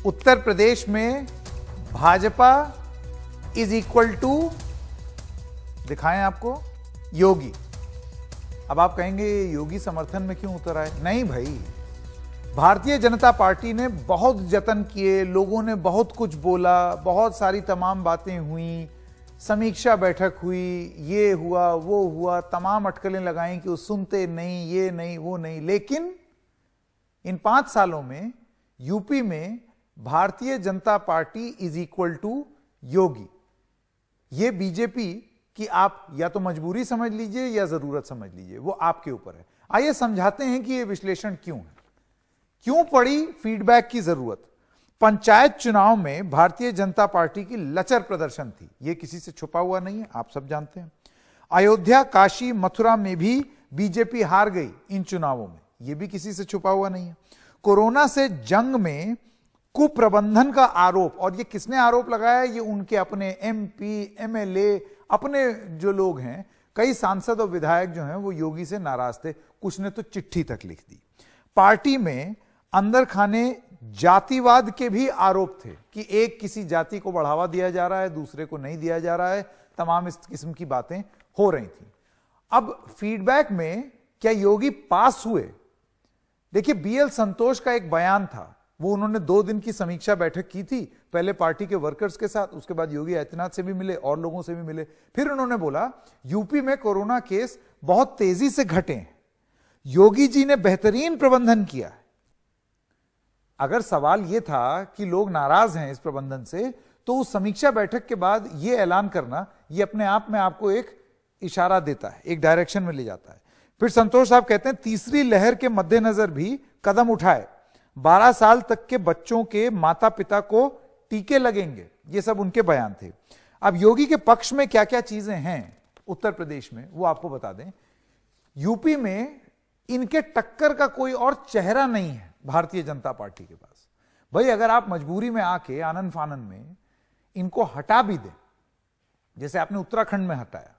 उत्तर प्रदेश में Bhajpa is equal to, दिखाएं आपको, योगी। अब आप कहेंगे योगी समर्थन में क्यों उतर आए? नहीं भाई, भारतीय जनता पार्टी ने बहुत जतन किए, लोगों ने बहुत कुछ बोला, बहुत सारी तमाम बातें हुई, समीक्षा बैठक हुई, ये हुआ वो हुआ, तमाम अटकलें लगाई कि वो सुनते नहीं, ये नहीं वो नहीं। लेकिन इन 5 सालों में यूपी में Bharatiya Janata party is equal to योगी। ये बीजेपी की आप या तो मजबूरी समझ लीजिए या जरूरत समझ लीजिए, वो आपके ऊपर है। आइए समझाते हैं कि ये विश्लेषण क्यों है, क्यों पड़ी फीडबैक की जरूरत। पंचायत चुनाव में भारतीय जनता पार्टी की लचर प्रदर्शन थी, यह किसी से छुपा हुआ नहीं है, आप सब जानते हैं। अयोध्या, काशी, मथुरा में भी बीजेपी हार गई इन चुनावों में, यह भी किसी से छुपा हुआ नहीं है। कोरोना से जंग में कुप्रबंधन का आरोप, और ये किसने आरोप लगाया? ये उनके अपने एमपी, एमएलए, अपने जो लोग हैं, कई सांसद और विधायक जो हैं वो योगी से नाराज थे, कुछ ने तो चिट्ठी तक लिख दी। पार्टी में अंदर खाने जातिवाद के भी आरोप थे कि एक किसी जाति को बढ़ावा दिया जा रहा है, दूसरे को नहीं दिया जा रहा है, तमाम इस किस्म की बातें हो रही थी। अब फीडबैक में क्या योगी पास हुए? देखिए, बीएल संतोष का एक बयान था, वो उन्होंने 2 दिन की समीक्षा बैठक की थी, पहले पार्टी के वर्कर्स के साथ, उसके बाद योगी आदित्यनाथ से भी मिले और लोगों से भी मिले। फिर उन्होंने बोला यूपी में कोरोना केस बहुत तेजी से घटे हैं, योगी जी ने बेहतरीन प्रबंधन किया है। अगर सवाल यह था कि लोग नाराज हैं इस प्रबंधन से, तो उस समीक्षा बैठक के बाद यह ऐलान करना, यह अपने आप में आपको एक इशारा देता है, एक डायरेक्शन में ले जाता है। फिर संतोष साहब कहते हैं तीसरी लहर के मद्देनजर भी कदम उठाए, 12 साल तक के बच्चों के माता पिता को टीके लगेंगे, ये सब उनके बयान थे। अब योगी के पक्ष में क्या क्या चीजें हैं उत्तर प्रदेश में, वो आपको बता दें। यूपी में इनके टक्कर का कोई और चेहरा नहीं है भारतीय जनता पार्टी के पास। भाई, अगर आप मजबूरी में आके आनन फानन में इनको हटा भी दें, जैसे आपने उत्तराखंड में हटाया,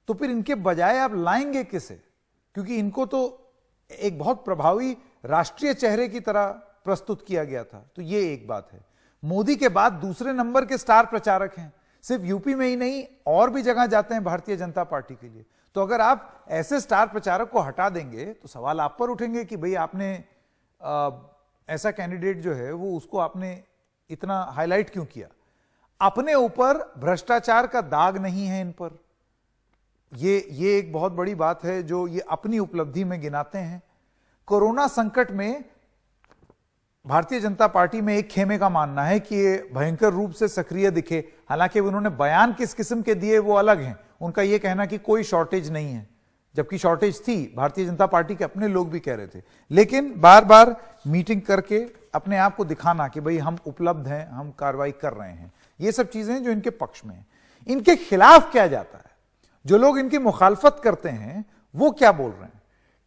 तो फिर इनके बजाय आप लाएंगे किसे? क्योंकि इनको तो एक बहुत प्रभावी राष्ट्रीय चेहरे की तरह प्रस्तुत किया गया था। तो ये एक बात है। मोदी के बाद दूसरे नंबर के स्टार प्रचारक हैं, सिर्फ यूपी में ही नहीं और भी जगह जाते हैं भारतीय जनता पार्टी के लिए। तो अगर आप ऐसे स्टार प्रचारक को हटा देंगे तो सवाल आप पर उठेंगे कि भाई आपने ऐसा कैंडिडेट जो है वो उसको आपने इतना हाईलाइट क्यों किया? अपने ऊपर भ्रष्टाचार का दाग नहीं है इन पर, ये एक बहुत बड़ी बात है जो ये अपनी उपलब्धि में गिनाते हैं। कोरोना संकट में भारतीय जनता पार्टी में एक खेमे का मानना है कि ये भयंकर रूप से सक्रिय दिखे, हालांकि उन्होंने बयान किस किस्म के दिए वो अलग हैं। उनका यह कहना कि कोई शॉर्टेज नहीं है, जबकि शॉर्टेज थी, भारतीय जनता पार्टी के अपने लोग भी कह रहे थे। लेकिन बार बार मीटिंग करके अपने आप को दिखाना कि भाई हम उपलब्ध हैं, हम कार्रवाई कर रहे हैं, ये सब चीजें जो इनके पक्ष में हैं। इनके खिलाफ क्या जाता है? जो लोग इनकी मुखालफत करते हैं वो क्या बोल रहे हैं?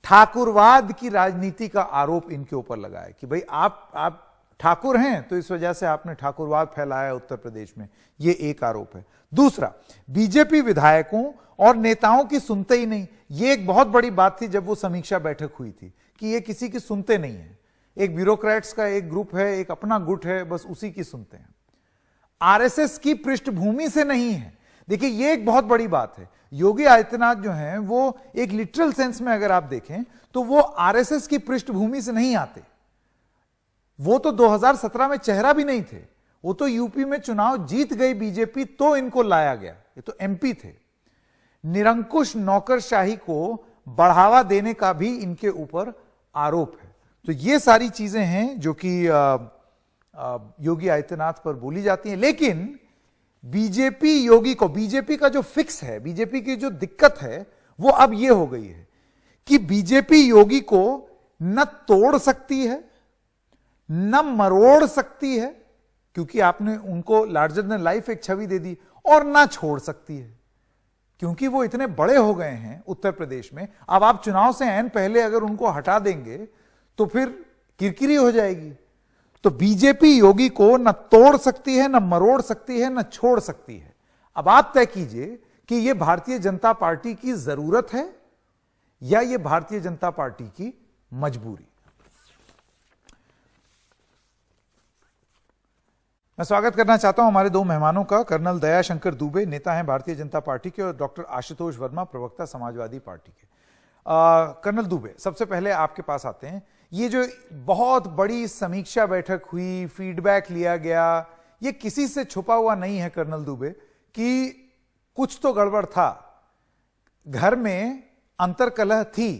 ठाकुरवाद की राजनीति का आरोप इनके ऊपर लगा है कि भाई आप ठाकुर हैं तो इस वजह से आपने ठाकुरवाद फैलाया उत्तर प्रदेश में, ये एक आरोप है। दूसरा, बीजेपी विधायकों और नेताओं की सुनते ही नहीं, ये एक बहुत बड़ी बात थी जब वो समीक्षा बैठक हुई थी कि ये किसी की सुनते नहीं है। एक ब्यूरोक्रेट्स का एक ग्रुप है, एक अपना गुट है, बस उसी की सुनते हैं। आरएसएस की पृष्ठभूमि से नहीं है। देखिए, ये एक बहुत बड़ी बात है। योगी आदित्यनाथ जो हैं वो एक लिटरल सेंस में अगर आप देखें तो वो आरएसएस की पृष्ठभूमि से नहीं आते। वो तो 2017 में चेहरा भी नहीं थे, वो तो यूपी में चुनाव जीत गई बीजेपी तो इनको लाया गया, ये तो एमपी थे। निरंकुश नौकरशाही को बढ़ावा देने का भी इनके ऊपर आरोप है। तो ये सारी चीजें हैं जो कि योगी आदित्यनाथ पर बोली जाती हैं। लेकिन बीजेपी योगी को, बीजेपी का जो फिक्स है, बीजेपी की जो दिक्कत है वो अब ये हो गई है कि बीजेपी योगी को न तोड़ सकती है न मरोड़ सकती है, क्योंकि आपने उनको लार्जर देन लाइफ एक छवि दे दी, और ना छोड़ सकती है क्योंकि वो इतने बड़े हो गए हैं उत्तर प्रदेश में। अब आप चुनाव से ऐन पहले अगर उनको हटा देंगे तो फिर किरकिरी हो जाएगी। तो बीजेपी योगी को न तोड़ सकती है, न मरोड़ सकती है, न छोड़ सकती है। अब आप तय कीजिए कि यह भारतीय जनता पार्टी की जरूरत है या यह भारतीय जनता पार्टी की मजबूरी। मैं स्वागत करना चाहता हूं हमारे दो मेहमानों का। कर्नल दयाशंकर दुबे, नेता हैं भारतीय जनता पार्टी के, और डॉक्टर आशुतोष वर्मा, प्रवक्ता समाजवादी पार्टी के। कर्नल दुबे, सबसे पहले आपके पास आते हैं। ये जो बहुत बड़ी समीक्षा बैठक हुई, फीडबैक लिया गया, ये किसी से छुपा हुआ नहीं है कर्नल दुबे कि कुछ तो गड़बड़ था, घर में अंतर्कलह थी,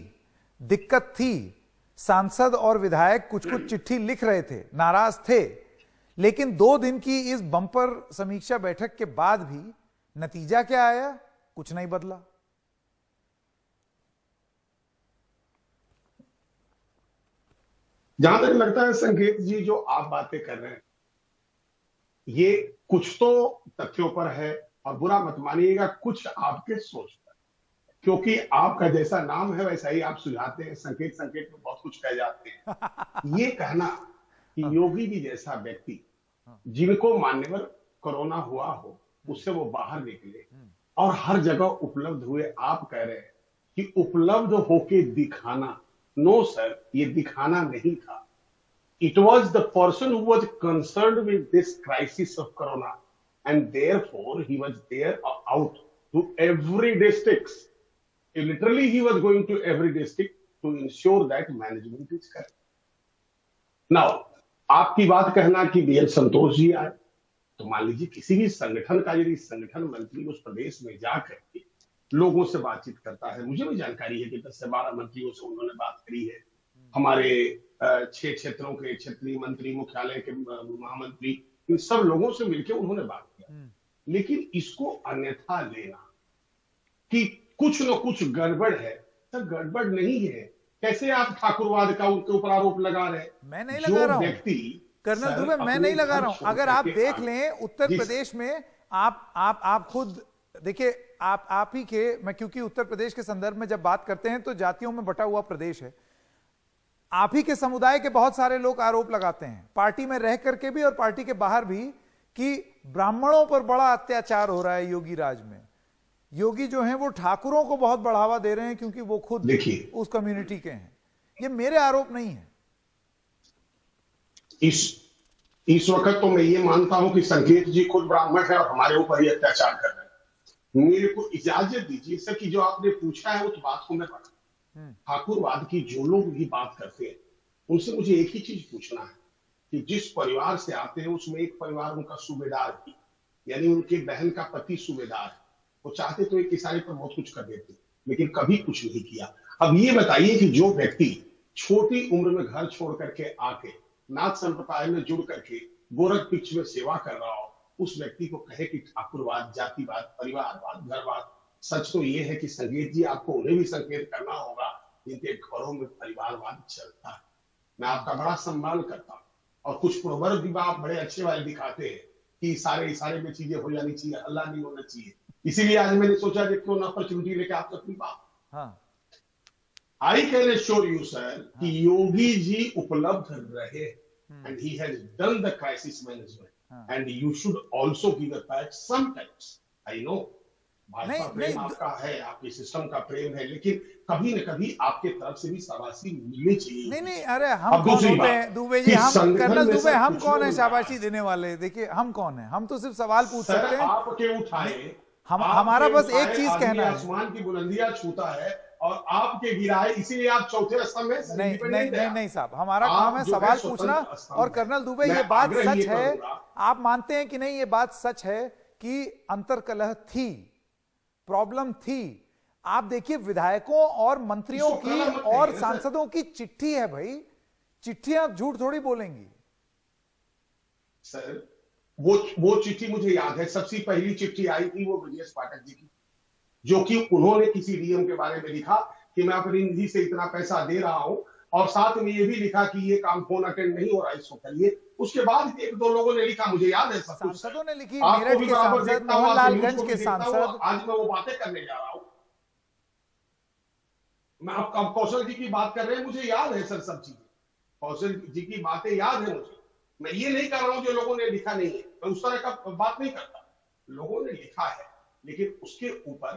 दिक्कत थी, सांसद और विधायक कुछ कुछ चिट्ठी लिख रहे थे, नाराज थे, लेकिन 2 दिन की इस बम्पर समीक्षा बैठक के बाद भी नतीजा क्या आया? कुछ नहीं बदला। जहां तक लगता है संकेत जी, जो आप बातें कर रहे हैं, ये कुछ तो तथ्यों पर है, और बुरा मत मानिएगा, कुछ आपके सोच पर, क्योंकि आपका जैसा नाम है वैसा ही आप सुझाते हैं। संकेत संकेत में बहुत कुछ कह जाते हैं। ये कहना कि योगी जी जैसा व्यक्ति, जिनको मान्यवर कोरोना हुआ हो, उससे वो बाहर निकले और हर जगह उपलब्ध हुए, आप कह रहे हैं कि उपलब्ध होके दिखाना। नो सर, ये दिखाना नहीं था। It was the person who was concerned with this crisis of corona, and therefore he was there out to every districts. Literally, he was going to every district to ensure that management is correct. Now, आपकी बात कहना कि BL Santosh ji आए, तो मान लीजिए किसी भी संगठन का यदि संगठन मंत्री उस प्रदेश में जाकर के लोगों से बातचीत करता है, मुझे भी जानकारी है कि 10 से 12 मंत्रियों से उन्होंने बात करी है, हमारे 6 क्षेत्रों के क्षेत्रीय मंत्री, मुख्यालय के महामंत्री, इन सब लोगों से मिलकर उन्होंने बात किया। लेकिन इसको अन्यथा लेना कि कुछ न कुछ गड़बड़ है, सर गड़बड़ नहीं है। कैसे आप ठाकुरवाद का उनके ऊपर आरोप लगा रहे हैं? मैं नहीं लगा रहा हूं कर्नल दुबे, मैं नहीं लगा रहा हूं। अगर आप देख लें उत्तर प्रदेश में, आप खुद देखिए, आप ही के, मैं क्योंकि उत्तर प्रदेश के संदर्भ में जब बात करते हैं तो जातियों में बटा हुआ प्रदेश है, आप ही के समुदाय के बहुत सारे लोग आरोप लगाते हैं, पार्टी में रह करके भी और पार्टी के बाहर भी, कि ब्राह्मणों पर बड़ा अत्याचार हो रहा है योगी राज में। योगी जो हैं वो ठाकुरों को बहुत बढ़ावा दे रहे हैं क्योंकि वो खुद उस कम्युनिटी के हैं। ये मेरे आरोप नहीं है। इस वक्त तो मैं ये मानता हूं कि संकेत जी खुद ब्राह्मण है और हमारे ऊपर ही अत्याचार कर रहे हैं। मेरे को इजाजत दीजिए सर कि जो आपने पूछा है उस बात को मैं पढ़ा। ठाकुरवाद की जो लोग भी बात करते हैं, उनसे मुझे एक ही चीज पूछना है कि जिस परिवार से आते हैं उसमें एक परिवार उनका सूबेदार भी, यानी उनके बहन का पति सूबेदार है। वो चाहते तो एक किसानी पर बहुत कुछ कर देते, लेकिन कभी कुछ नहीं किया। अब ये बताइए कि जो व्यक्ति छोटी उम्र में घर छोड़ करके आके नाथ संप्रदाय में जुड़ करके गोरख पीठ में सेवा कर रहा हो, उस व्यक्ति को कहे कि ठाकुरवाद, जातिवाद, परिवारवाद, घरवाद। सच तो ये है कि संकेत जी, आपको उन्हें भी संकेत करना होगा जिनके घरों में परिवारवाद चलता है। मैं आपका बड़ा सम्मान करता हूं, और कुछ प्रोवर्ब भी आप बड़े अच्छे वाले दिखाते हैं कि इशारे में चीजें हो जानी चाहिए, हल्ला नहीं होना चाहिए। इसीलिए आज मैंने सोचा कि क्यों ना अपॉर्चुनिटी लेके आपसे अपनी बात। I can assure you sir कि योगी जी उपलब्ध रहे, and he has done the crisis management, and you should also give a pat sometimes. I know Bhajpa प्रेम आपका है, आपके सिस्टम का प्रेम है, लेकिन कभी न कभी आपके तरफ से भी शाबाशी मिलनी चाहिए। नहीं, अरे हम कौन होते हैं दुबे जी? हम कर्नल दुबे, हम कौन है शाबाशी देने वाले? देखिए हम कौन है? हम तो सिर्फ सवाल पूछ सकते हैं। आपके उठाए, हमारा बस एक चीज कहना है, आसमान की बुलंदियां छूता है और आपके गिराए, इसीलिए आप चौथे स्तंभ में। नहीं साहब, हमारा काम है सवाल पूछना। और कर्नल दुबे, ये बात सच है, आप मानते हैं कि नहीं ये बात सच है कि अंतर्कलह थी, प्रॉब्लम थी? आप देखिए विधायकों और मंत्रियों की और सांसदों की चिट्ठी है भाई, चिट्ठियां आप झूठ थोड़ी बोलेंगी। सर वो चिट्ठी मुझे याद है, सबसे पहली चिट्ठी आई थी वो ब्रजेश पाठक जी की, जो कि उन्होंने किसी डीएम के बारे में लिखा कि मैं अपनी निधि से इतना पैसा दे रहा हूं, और साथ में ये भी लिखा कि ये काम फोन अटेंड नहीं हो रहा है, इसको करिए। उसके बाद 1-2 लोगों ने लिखा, मुझे याद है सब कुछ। सांसदों ने लिखी, मेरठ के सांसद, मोहनलालगंज के सांसद। आज मैं वो बातें करने जा रहा हूं। मैं आपका कौशल जी की बात कर रहे हैं, मुझे याद है सर सब चीजें, कौशल जी की बातें याद है मुझे। मैं ये नहीं कर रहा हूं जो लोगों ने लिखा नहीं है, मैं उस तरह का बात नहीं करता। लोगों ने लिखा है, लेकिन उसके ऊपर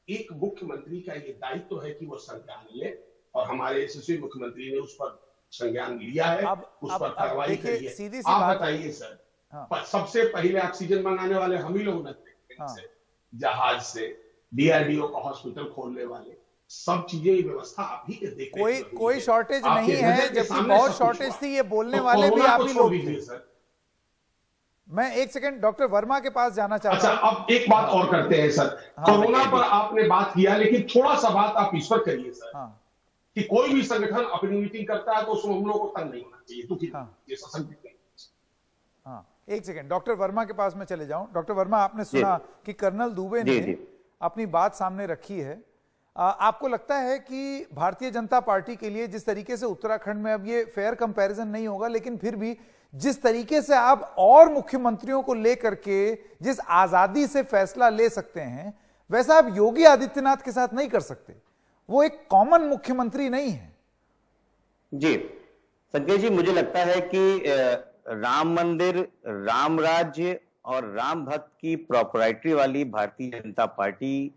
एक मुख्यमंत्री का ये दायित्व है कि वो संज्ञान ले, और हमारे यशस्वी मुख्यमंत्री ने उस पर संज्ञान लिया है, उस पर कार्रवाई करी है। सीधी सी आप बात बताइए सर, हाँ। पर सबसे पहले ऑक्सीजन मंगाने वाले हम ही लोग थे। हाँ। से, जहाज से, डीआरडीओ का हॉस्पिटल खोलने वाले, सब चीजें व्यवस्था आप ही के देखने कोई शॉर्टेज नहीं है, जबकि बहुत शॉर्टेज थी, ये बोलने वाले भी आप ही लोग थे। सर मैं एक सेकंड डॉक्टर वर्मा के पास जाना चाहता हूं। अच्छा, अब एक बात और करते हैं सर। कोरोना पर आपने बात किया, लेकिन थोड़ा सा बात आप इस पर करिए सर। हाँ। कि कोई भी संगठन अपनी मीटिंग करता है तो उसमें हम लोगों को तंग नहीं होना चाहिए, दुखी जैसा संगठन नहीं। हाँ, एक सेकंड, डॉक्टर वर्मा के पास मैं चले जाऊं। डॉक्टर वर्मा, आपने सुना कि कर्नल दुबे ने अपनी बात सामने रखी है। आपको लगता है कि भारतीय जनता पार्टी के लिए जिस तरीके से उत्तराखंड में, अब ये फेयर कंपैरिजन नहीं होगा, लेकिन फिर भी जिस तरीके से आप और मुख्यमंत्रियों को लेकर के जिस आजादी से फैसला ले सकते हैं, वैसा आप योगी आदित्यनाथ के साथ नहीं कर सकते। वो एक कॉमन मुख्यमंत्री नहीं है। जी संकेत जी, मुझे लगता है कि राम मंदिर, राम राज्य और राम भक्त की प्रॉपराइटरी वाली भारतीय जनता पार्टी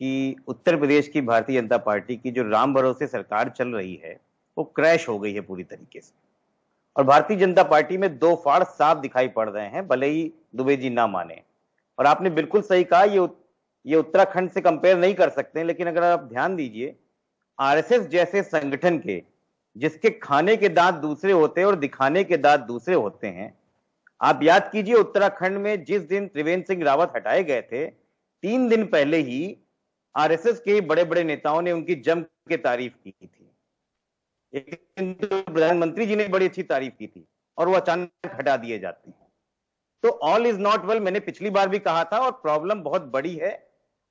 की, उत्तर प्रदेश की भारतीय जनता पार्टी की जो राम भरोसे सरकार चल रही है, वो क्रैश हो गई है पूरी तरीके से। और भारतीय जनता पार्टी में दो फाड़ साफ दिखाई पड़ रहे हैं, भले ही दुबे जी ना माने। और आपने बिल्कुल सही कहा, ये उत्तराखंड से कंपेयर नहीं कर सकते, लेकिन अगर आप ध्यान दीजिए, आरएसएस जैसे संगठन के, जिसके खाने के दांत दूसरे होते हैं और दिखाने के दांत दूसरे होते हैं। आप याद कीजिए, उत्तराखंड में जिस दिन त्रिवेंद्र सिंह रावत हटाए गए थे, 3 दिन पहले ही आरएसएस के बड़े बड़े नेताओं ने उनकी जम के तारीफ की थी। एक दिन तो प्रधानमंत्री जी ने बड़ी अच्छी तारीफ की थी, और वो अचानक हटा दिए जाते हैं। तो ऑल इज नॉट वेल, मैंने पिछली बार भी कहा था, और प्रॉब्लम बहुत बड़ी है।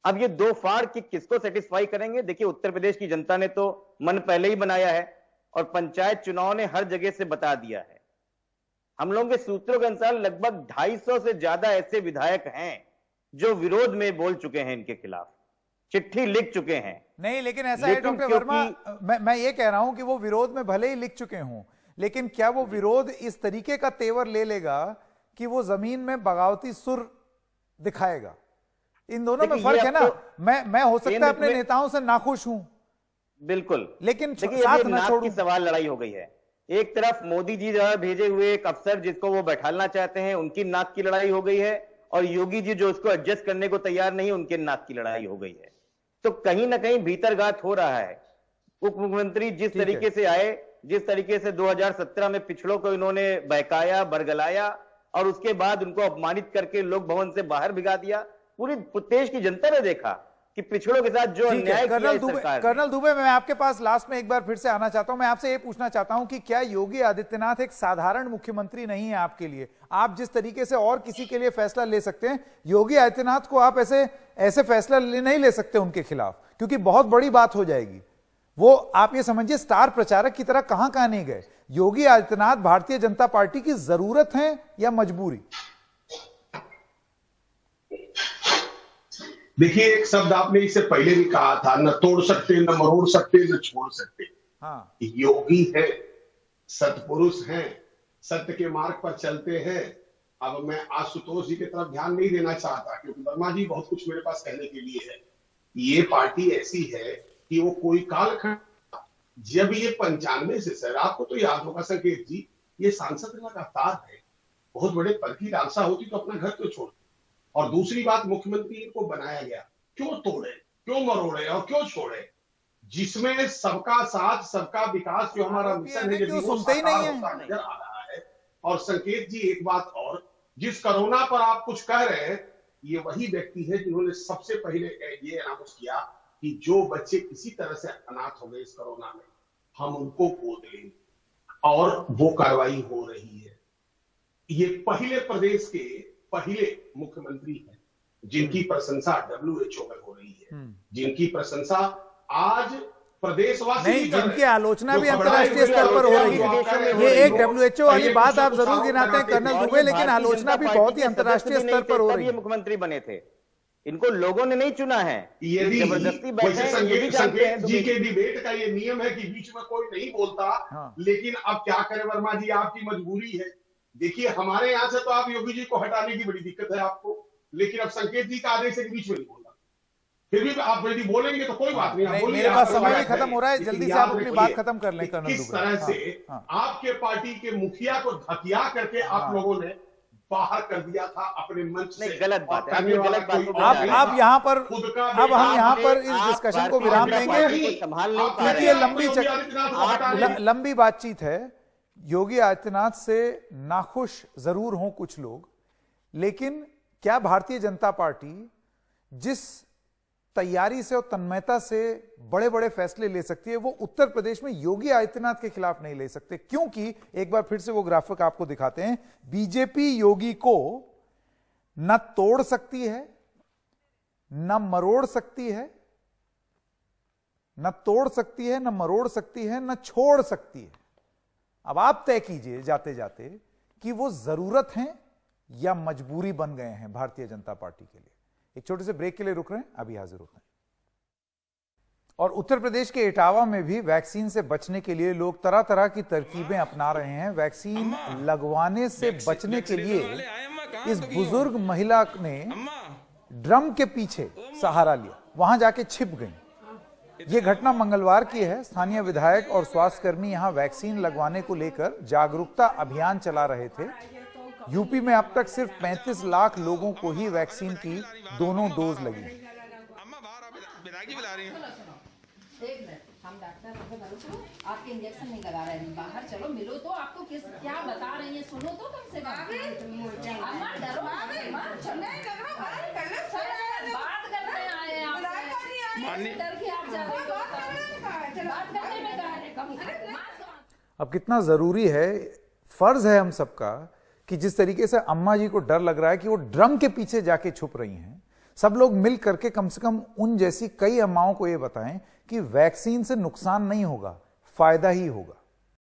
अब ये दो फाड़ किसको सेटिस्फाई करेंगे? देखिए, उत्तर प्रदेश की जनता ने तो मन पहले ही बनाया है, और पंचायत चुनाव ने हर जगह से बता दिया है। हम लोगों के सूत्रों के अनुसार लगभग 250 से ज्यादा ऐसे विधायक हैं जो विरोध में बोल चुके हैं, इनके खिलाफ चिट्ठी लिख चुके हैं। नहीं, लेकिन ऐसा है डॉक्टर वर्मा, मैं ये कह रहा हूं कि वो विरोध में भले ही लिख चुके हों, लेकिन क्या वो विरोध इस तरीके का तेवर ले लेगा कि वो जमीन में बगावती सुर दिखाएगा? इन दोनों में फर्क है ना। मैं हो सकता है अपने नेताओं से नाखुश हूं, बिल्कुल, लेकिन साथ ना छोड़ूं। की सवाल लड़ाई हो गई है। एक तरफ मोदी जी द्वारा भेजे हुए एक अफसर जिसको वो बैठालना चाहते हैं, उनकी नाक की लड़ाई हो गई है, और योगी जी जो उसको एडजस्ट करने को तैयार नहीं, उनके नाक की लड़ाई हो गई है। तो कहीं ना कहीं भीतरघात हो रहा है। उप मुख्यमंत्री जिस तरीके से आए, जिस तरीके से 2017 में पिछड़ों को इन्होंने बहकाया, बरगलाया, और उसके बाद उनको अपमानित करके लोक भवन से बाहर भिगा दिया, पूरी देश की जनता ने देखा कि पिछड़ों के साथ जो अन्याय किया है सरकार। कर्नल दुबे, मैं आपके पास लास्ट में एक बार फिर से आना चाहता हूं। मैं आपसे ये पूछना चाहता हूं कि क्या योगी आदित्यनाथ एक साधारण मुख्यमंत्री नहीं है आपके लिए? आप जिस तरीके से और किसी के लिए फैसला ले सकते हैं, योगी आदित्यनाथ को आप ऐसे फैसला नहीं ले सकते उनके खिलाफ, क्योंकि बहुत बड़ी बात हो जाएगी। वो, आप ये समझिए, स्टार प्रचारक की तरह कहां कहां नहीं गए। योगी आदित्यनाथ भारतीय जनता पार्टी की जरूरत है या मजबूरी? देखिए, एक शब्द आपने इससे पहले भी कहा था, न तोड़ सकते, न मरोड़ सकते, न छोड़ सकते। हाँ। योगी है, सत्पुरुष हैं, सत्य के मार्ग पर चलते हैं। अब मैं आशुतोष जी की तरफ ध्यान नहीं देना चाहता, क्योंकि वर्मा जी बहुत कुछ मेरे पास कहने के लिए है। ये पार्टी ऐसी है कि वो कोई कालखंड, जब ये 95 से, सर आपको तो याद होगा संकेत जी, ये सांसद लगातार है। बहुत बड़े पद की लालसा होती तो अपना घर क्यों छोड़। और दूसरी बात, मुख्यमंत्री को बनाया गया, क्यों तोड़े, क्यों मरोड़े और क्यों छोड़े? जिसमें सबका साथ, सबका विकास जो हमारा मिशन है, यदि वो साकार होता नजर आ रहा है। और संकेत जी, एक बात और, जिस कोरोना पर आप कुछ कह रहे हैं, ये वही व्यक्ति है जिन्होंने सबसे पहले ये अनाउंस किया कि जो बच्चे किसी तरह से अनाथ हो गए इस कोरोना में, हम उनको गोद लेंगे, और वो कार्रवाई हो रही है। ये पहले प्रदेश के पहले मुख्यमंत्री हैं जिनकी प्रशंसा WHO में हो रही है, जिनकी प्रशंसा आज प्रदेशवासी नहीं, जिनकी आलोचना भी अंतर्राष्ट्रीय स्तर पर हो रही है। ये एक WHO वाली बात आप जरूर गिनाते हैं कर्नल दुबे, लेकिन आलोचना भी बहुत ही अंतर्राष्ट्रीय स्तर पर हो रही है। मुख्यमंत्री बने थे, इनको लोगों ने नहीं चुना है, यदि जबरदस्ती बैठे। संकेत जी के डिबेट का ये नियम है कि बीच में कोई नहीं बोलता, लेकिन अब क्या करें वर्मा जी, आपकी मजबूरी है। देखिए, हमारे यहां से तो आप योगी जी को हटाने की बड़ी दिक्कत है आपको, लेकिन अब संकेत जी का आदेश है कि बीच में नहीं बोलना। फिर भी आप यदि बोलेंगे तो कोई बात नहीं, आप बोलिए। मेरे पास समय भी खत्म हो रहा है, जल्दी से आप अपनी बात खत्म कर लें कर्नल दुबे। किस तरह से आपके पार्टी के मुखिया को धकिया करके आप लोगों ने बाहर कर दिया था अपने मंच से। नहीं, गलत बात है। और करने वाला कोई और आप नहीं। आप यहाँ पर खुद का अब हम यहाँ पर इस आप डिस्कशन को भारतीय विराम जनता देंगे पार्टी को संभाल नहीं पा रहे क्योंकि ये हैं। लंबी बातचीत है। योगी आदित्यनाथ से नाखुश जरूर हों कुछ लोग, लेकिन क्या भारतीय जनता पार्टी जिस तैयारी से और तन्मयता से बड़े बड़े फैसले ले सकती है, वो उत्तर प्रदेश में योगी आदित्यनाथ के खिलाफ नहीं ले सकते? क्योंकि एक बार फिर से वो ग्राफिक आपको दिखाते हैं। बीजेपी योगी को न तोड़ सकती है, न मरोड़ सकती है, न तोड़ सकती है, न मरोड़ सकती है, न छोड़ सकती है। अब आप तय कीजिए जाते जाते कि वो जरूरत है या मजबूरी बन गए हैं भारतीय जनता पार्टी के लिए। एक छोटे से ब्रेक के लिए रुक रहे हैं, अभी हाजिर होते हैं। और उत्तर प्रदेश के इटावा में भी वैक्सीन से बचने के लिए लोग तरह तरह की तरकीबें अपना रहे हैं। वैक्सीन लगवाने से बचने के लिए इस बुजुर्ग महिला ने ड्रम के पीछे सहारा लिया, वहां जाके छिप गई। यह घटना मंगलवार की है। स्थानीय विधायक और स्वास्थ्यकर्मी यहां वैक्सीन लगवाने को लेकर जागरूकता अभियान चला रहे थे। यूपी में अब तक सिर्फ 35 लाख लोगों को ही वैक्सीन की दोनों डोज लगी। एक मिनट, हम डॉक्टर आपके इंजेक्शन नहीं लगा रहे हैं, बाहर चलो मिलो तो आपको क्या बता रही है सुनो तो कम से कम। अम्मा डरो बात करने आए आपसे, डर के आप जा रहे हो, बात करने में कहा। अब कितना जरूरी है, फर्ज है हम सबका कि जिस तरीके से अम्मा जी को डर लग रहा है कि वो ड्रम के पीछे जाके छुप रही हैं, सब लोग मिल करके कम से कम उन जैसी कई अम्माओं को ये बताएं कि वैक्सीन से नुकसान नहीं होगा, फायदा ही होगा।